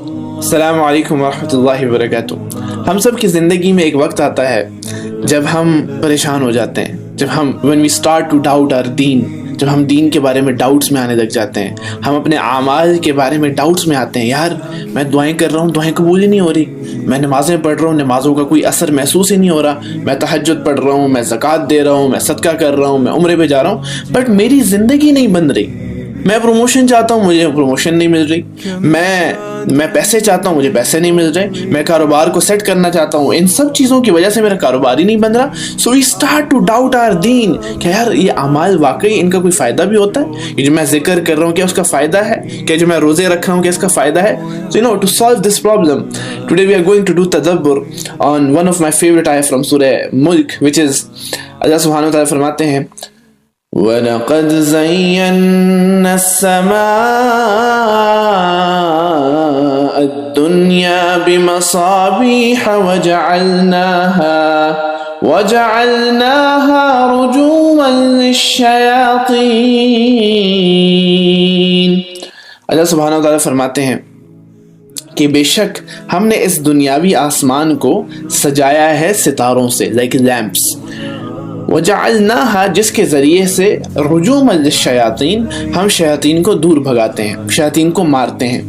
السلام علیکم ورحمۃ اللہ وبرکاتہ۔ ہم سب کی زندگی میں ایک وقت آتا ہے جب ہم پریشان ہو جاتے ہیں، جب ہم when we start to doubt our دین، جب ہم دین کے بارے میں ڈاؤٹس میں آنے لگ جاتے ہیں، ہم اپنے اعمال کے بارے میں ڈاؤٹس میں آتے ہیں۔ یار میں دعائیں کر رہا ہوں، دعائیں قبول ہی نہیں ہو رہی، میں نمازیں پڑھ رہا ہوں، نمازوں کا کوئی اثر محسوس ہی نہیں ہو رہا، میں تہجد پڑھ رہا ہوں، میں زکوٰۃ دے رہا ہوں، میں صدقہ کر رہا ہوں، میں عمرے پہ جا رہا ہوں، بٹ میری زندگی نہیں بن رہی۔ میں پروموشن چاہتا ہوں، مجھے پروموشن نہیں مل رہی، میں پیسے چاہتا ہوں، مجھے پیسے نہیں مل رہے، میں کاروبار کو سیٹ کرنا چاہتا ہوں، ان سب چیزوں کی وجہ سے میرا کاروبار ہی نہیں بن رہا۔ سو وی اسٹارٹ ٹو ڈاؤٹ آور دین کہ یار یہ اعمال واقعی ان کا کوئی فائدہ بھی ہوتا ہے؟ یہ جو میں ذکر کر رہا ہوں کیا اس کا فائدہ ہے؟ کیا جو میں روزے رکھ رہا ہوں کیا اس کا فائدہ ہے؟ So to solve this problem, today we are going to do tadabbur on one of my favorite ayah from Surah Mulk, which is Allah subhanahu wa ta'ala فرماتے ہیں وَلَقَدْ زَيَّنَّا السَّمَاءَ الدُّنْيَا بِمَصَابِيحَ وَجَعَلْنَاهَا رُجُومًا لِلشَّيَاطِينِ۔ اللہ سبحانہ و تعالیٰ فرماتے ہیں کہ بے شک ہم نے اس دنیاوی آسمان کو سجایا ہے ستاروں سے، like lamps، وَجَعَلْنَاهَا جس کے ذریعے سے رجوما للشیاطین ہم شیاطین کو دور بھگاتے ہیں، شیاطین کو مارتے ہیں۔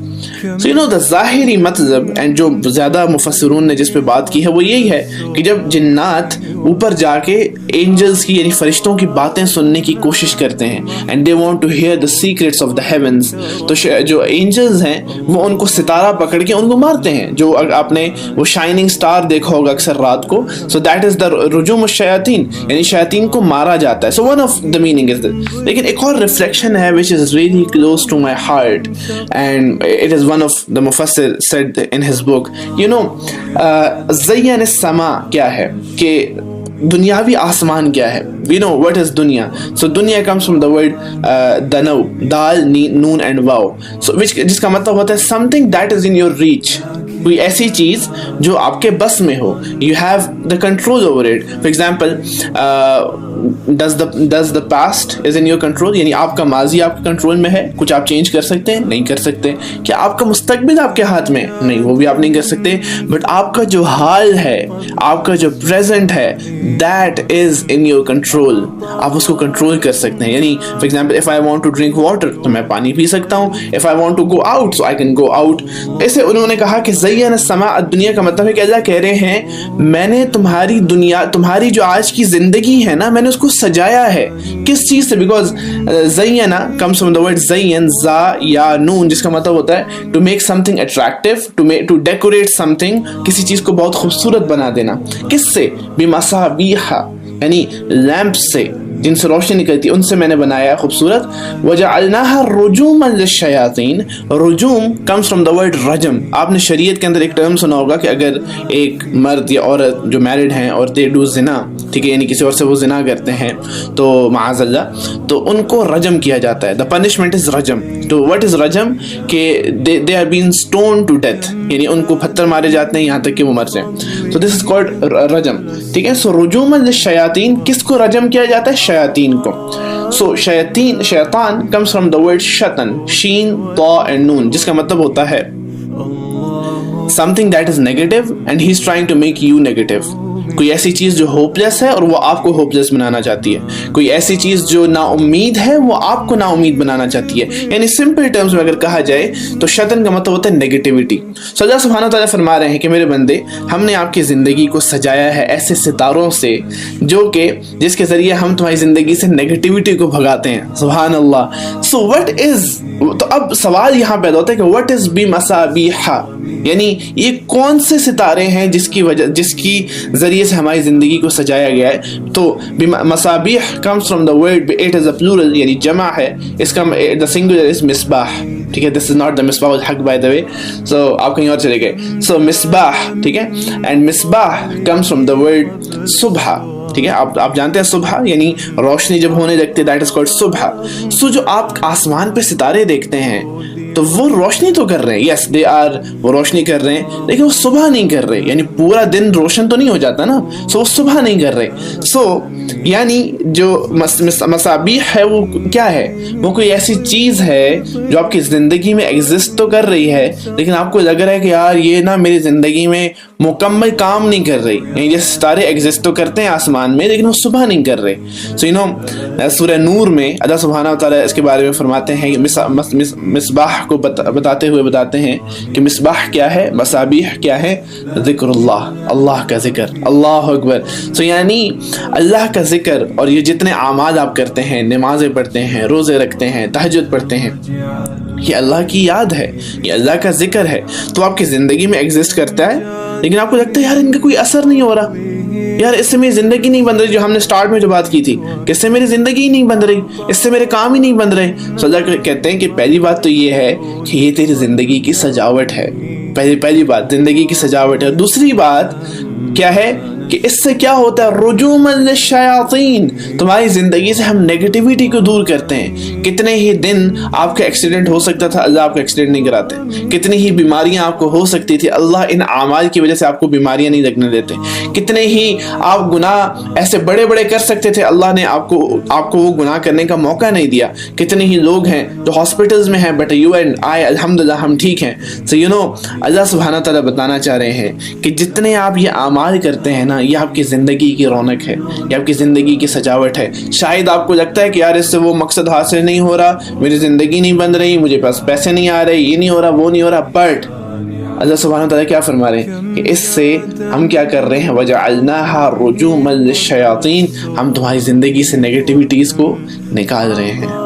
دا ظاہری مطلب اینڈ جو زیادہ مفسرون نے جس پہ بات کی ہے وہ یہی ہے کہ جب جنات اوپر جا کے اینجلز کی یعنی فرشتوں کی باتیں سننے کی کوشش کرتے ہیں and they want to hear the secrets of the heavens, تو جو اینجلز ہیں وہ ان کو ستارہ پکڑ کے ان کو مارتے ہیں۔ جو آپ نے وہ شائننگ سٹار دیکھا ہوگا اکثر رات کو، سو دیٹ از دا رجوم الشیاطین، یعنی شیاطین کو مارا جاتا ہے۔ So one of the meaning is that. لیکن ایک اور ریفلیکشن ہے which is really close to my heart and it is one of the mufassir said in his book, زین السما کیا ہے کہ دنیاوی آسمان کیا ہے؟ we know what is دنیا. so دنیا comes from the word دنو، دال نون اینڈ واو، جس کا مطلب ہوتا ہے something that is in your reach، کوئی ایسی چیز جو آپ کے بس میں ہو، you have the control over it. for example does the past is in your control، یعنی آپ کا ماضی آپ کے کنٹرول میں ہے، کچھ آپ چینج کر سکتے ہیں؟ نہیں کر سکتے۔ کیا آپ کا مستقبل آپ کے ہاتھ میں؟ نہیں، وہ بھی آپ نہیں کر سکتے۔ بٹ آپ کا جو حال ہے، آپ کا جو پریزنٹ ہے، that is in your control، آپ اس کو کنٹرول کر سکتے ہیں۔ یعنی for example if I want to drink water تو میں پانی پی سکتا ہوں، if I want to go out so I can go out۔ ایسے انہوں نے کہا کہ زین السماء الدنیا کا مطلب ہے کہ اللہ کہہ رہے ہیں میں نے تمہاری دنیا، تمہاری جو آج کی زندگی ہے نا، میں نے اس کو سجایا ہے۔ کس چیز سے؟ بیکاز زینا comes from the word زین، زا یا نون، جس کا مطلب ہوتا ہے to make something attractive، to decorate something، کسی چیز کو بہت خوبصورت بنا دینا۔ کس سے؟ بمصابیح، یعنی لیمپس سے، جن سے روشنی نکلتی ہے، ان سے میں نے بنایا خوبصورت۔ وَجَعَلْنَاهَا رُجُومًا لِلشَّيَاطِينِ، رجوم comes from the word رجم۔ آپ نے شریعت کے اندر ایک ٹرم سنا ہوگا کہ اگر ایک مرد یا عورت جو میرڈ ہیں اور they do زنا، ٹھیک ہے، یعنی کسی اور سے وہ زنا کرتے ہیں تو معاذ اللہ، تو ان کو رجم کیا جاتا ہے۔ the punishment is رجم۔ تو what is رجم؟ کہ they are being stoned to death، یعنی ان کو پتھر مارے جاتے ہیں یہاں تک کہ وہ مر جائیں۔ so this is called رجم، ٹھیک ہے۔ so رجوما للشیاطین، کس کو رجم کیا جاتا ہے؟ شیاطین کو۔ so شیطان comes from the word شطن، شین طا and نون، جس کا مطلب ہوتا ہے something that is negative and he is trying to make you negative۔ کوئی ایسی چیز جو ہوپلیس ہے اور وہ آپ کو ہوپلیس بنانا چاہتی ہے، کوئی ایسی چیز جو نا امید ہے وہ آپ کو نا امید بنانا چاہتی ہے۔ یعنی سمپل ٹرمز میں اگر کہا جائے تو شیطان کا مطلب ہوتا ہے نیگیٹیوٹی۔ سو اللہ سبحانہ و تعالیٰ فرما رہے ہیں کہ میرے بندے، ہم نے آپ کی زندگی کو سجایا ہے ایسے ستاروں سے جو کہ جس کے ذریعے ہم تمہاری زندگی سے نیگیٹیوٹی کو بھگاتے ہیں۔ سبحان اللہ۔ سو وٹ از، تو اب سوال یہاں پیدا ہوتا ہے کہ وٹ از بمصابیح، یعنی یہ کون سے ستارے ہیں جس کی ذریعے سے ہماری زندگی کو سجایا گیا ہے؟ تو مصابیح comes from the word it is a plural، یعنی جمع ہے، اس کا the singular is مصباح، ٹھیک ہے۔ this is not the Misbah ul Haq by the way، so آپ کہیں اور چلے گئے۔ so مصباح، ٹھیک ہے، and Misbah comes from the word صبح، ٹھیک ہے۔ آپ جانتے ہیں صبح یعنی روشنی جب ہونے لگتی ہے، دیٹ از کالڈ صبح۔ سو جو آپ آسمان پہ ستارے دیکھتے ہیں تو تو وہ روشنی تو کر رہے ہیں, یس دے آر, وہ روشنی کر رہے ہیں, لیکن وہ صبح نہیں کر رہے, یعنی پورا دن روشن تو نہیں ہو جاتا نا, سو وہ صبح نہیں کر رہے. سو یعنی جو مصابیح ہے وہ کیا ہے, وہ کوئی ایسی چیز ہے جو آپ کی زندگی میں ایگزسٹ تو کر رہی ہے, لیکن آپ کو لگ رہا ہے کہ یار یہ نا میری زندگی میں مکمل کام نہیں کر رہی. یعنی جیسے ستارے ایگزسٹ تو کرتے ہیں آسمان میں, لیکن وہ صبح نہیں کر رہے. سو یو نو سورہ نور میں اللہ سبحانہ وتعالیٰ اس کے بارے میں فرماتے ہیں, مصباح کو بتاتے ہوئے بتاتے ہیں کہ مصباح کیا ہے, مصابیح کیا ہے, ذکر اللہ, اللہ کا ذکر, اللہ اکبر. سو یعنی اللہ کا ذکر, اور یہ جتنے اعمال آپ کرتے ہیں, نمازیں پڑھتے ہیں, روزے رکھتے ہیں, تہجد پڑھتے ہیں, یہ اللہ کی یاد ہے, یہ اللہ کا ذکر ہے, تو آپ کی زندگی میں ایگزسٹ کرتا ہے. لیکن آپ کو لگتا ہے یار ان کا کوئی اثر نہیں ہو رہا, یار اس سے میری زندگی نہیں بن رہی, جو ہم نے سٹارٹ میں جو بات کی تھی کہ اس سے میری زندگی ہی نہیں بن رہی, اس سے میرے کام ہی نہیں بن رہے. تو اللہ کہتے ہیں کہ پہلی بات تو یہ ہے کہ یہ تیری زندگی کی سجاوٹ ہے, پہلی بات زندگی کی سجاوٹ ہے. دوسری بات کیا ہے کہ اس سے کیا ہوتا ہے, رجوما للشیاطین, تمہاری زندگی سے ہم نیگیٹیوٹی کو دور کرتے ہیں. کتنے ہی دن آپ کا ایکسیڈنٹ ہو سکتا تھا, اللہ آپ کا ایکسیڈنٹ نہیں کراتے. کتنی ہی بیماریاں آپ کو ہو سکتی تھی, اللہ ان اعمال کی وجہ سے آپ کو بیماریاں نہیں لگنے دیتے. کتنے ہی آپ گناہ ایسے بڑے بڑے کر سکتے تھے, اللہ نے آپ کو وہ گناہ کرنے کا موقع نہیں دیا. کتنے ہی لوگ ہیں جو ہاسپٹلز میں ہیں, بٹ یو اینڈ آئی الحمدللہ ہم ٹھیک ہیں. سو یو نو اللہ سبحانہ تعالیٰ بتانا چاہ رہے ہیں کہ جتنے آپ یہ اعمال کرتے ہیں نا, یہ آپ کی زندگی کی رونق ہے, یہ آپ کی زندگی کی سجاوٹ ہے. شاید آپ کو لگتا ہے کہ یار اس سے وہ مقصد حاصل نہیں ہو رہا, میری زندگی نہیں بن رہی, مجھے پاس پیسے نہیں آ رہے, یہ نہیں ہو رہا, وہ نہیں ہو رہا, بٹ اللہ سبحانہ وتعالیٰ کیا فرما رہے ہیں کہ اس سے ہم کیا کر رہے ہیں, وَجَعَلْنَاهَا رُجُومًا لِلشَّيَاطِينَ, ہم تمہاری زندگی سے نیگیٹیوٹیز کو نکال رہے ہیں.